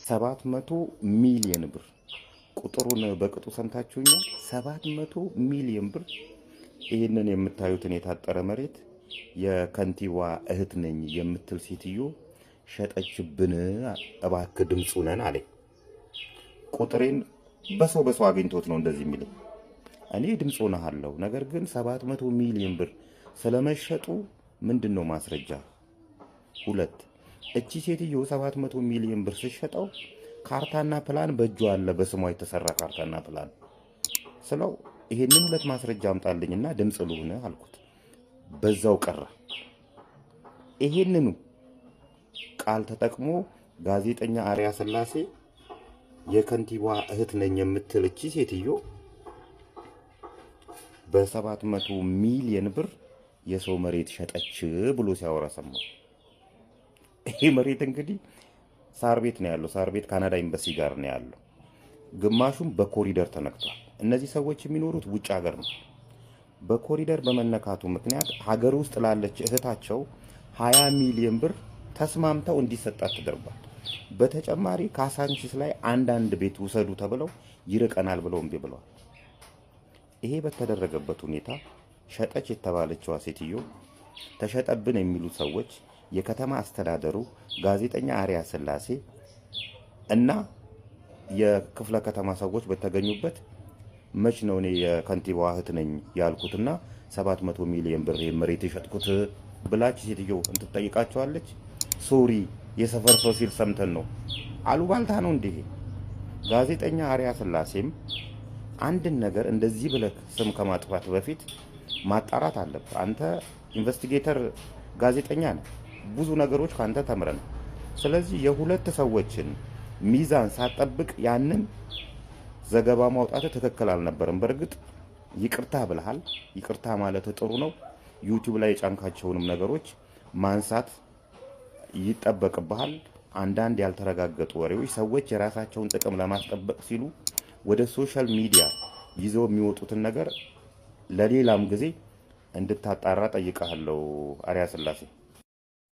700 ሚሊዮን ብር ቁጥሩን በቅጡ ሰምታችሁኛል። 700 ሚሊዮን ብር ይህንን የምታዩትን የታጠረ መሬት የከንቲባ እህት ነኝ የምትል ሴትዮ ሸጠችብን። እባክህ ድምፁ ነን አለኝ። ቁጥሬን በሰው አግኝቶት ነው እንደዚህ የሚለኝ። እኔ ድምፁ ነሃለሁ፣ ነገር ግን 700 ሚሊዮን ብር ስለመሸጡ ምንድን ነው ማስረጃ? ሁለት እቺ ሴትዮ 700 ሚሊዮን ብር ስትሸጠው ካርታና ፕላን በእጇ አለ፣ በስሟ የተሰራ ካርታና ፕላን ስለው ይሄንን ሁለት ማስረጃ አምጣልኝና ድምፅ ልሁን አልኩት። በዛው ቀረ። ይሄንኑ ቃል ተጠቅሞ ጋዜጠኛ አርያ ስላሴ የከንቲባ እህት ነኝ የምትል እቺ ሴትዮ በ700 ሚሊዮን ብር የሰው መሬት ሸጠች ብሎ ሲያወራ ሰማሁ። ይሄ መሬት እንግዲህ ሳር ቤት ነው ያለው። ሳር ቤት ካናዳ ኤምባሲ ጋር ነው ያለው። ግማሹም በኮሪደር ተነክቷል። እነዚህ ሰዎች የሚኖሩት ውጭ ሀገር ነው። በኮሪደር በመነካቱ ምክንያት ሀገር ውስጥ ላለች እህታቸው 20 ሚሊዮን ብር ተስማምተው እንዲሰጣት ተደርጓል። በተጨማሪ ካሳንቺስ ላይ አንዳንድ ቤት ውሰዱ ተብለው ይርቀናል ብለው እምቢ ብለዋል። ይሄ በተደረገበት ሁኔታ ሸጠች የተባለችዋ ሴትዮ ተሸጠብን የሚሉት ሰዎች የከተማ አስተዳደሩ፣ ጋዜጠኛ አርያ ስላሴ እና የክፍለ ከተማ ሰዎች በተገኙበት መች ነው እኔ የከንቲባዋ እህት ነኝ ያልኩትና 700 ሚሊዮን ብር መሬት የሸጥኩት ብላች ሴትዮ እንትጠይቃቸዋለች። ሶሪ የሰፈር ሰው ሲል ሰምተን ነው። አሉባልታ ነው እንዴ? ጋዜጠኛ አርያ ስላሴም አንድን ነገር እንደዚህ ብለህ ስም ከማጥፋት በፊት ማጣራት አለብህ። አንተ ኢንቨስቲጌተር ጋዜጠኛ ነህ። ብዙ ነገሮች ካንተ ተምረን። ስለዚህ የሁለት ሰዎችን ሚዛን ሳትጠብቅ ያንን ዘገባ ማውጣት ትክክል አልነበረም። በእርግጥ ይቅርታ ብለሃል። ይቅርታ ማለት ጥሩ ነው። ዩቲዩብ ላይ የጫንካቸውንም ነገሮች ማንሳት ይጠበቅብሃል። አንዳንድ ያልተረጋገጡ ወሬዎች ሰዎች የራሳቸውን ጥቅም ለማስጠበቅ ሲሉ ወደ ሶሻል ሚዲያ ይዘው የሚወጡትን ነገር ለሌላም ጊዜ እንድታጣራ ጠይቀሃለሁ አርያ ስላሴ።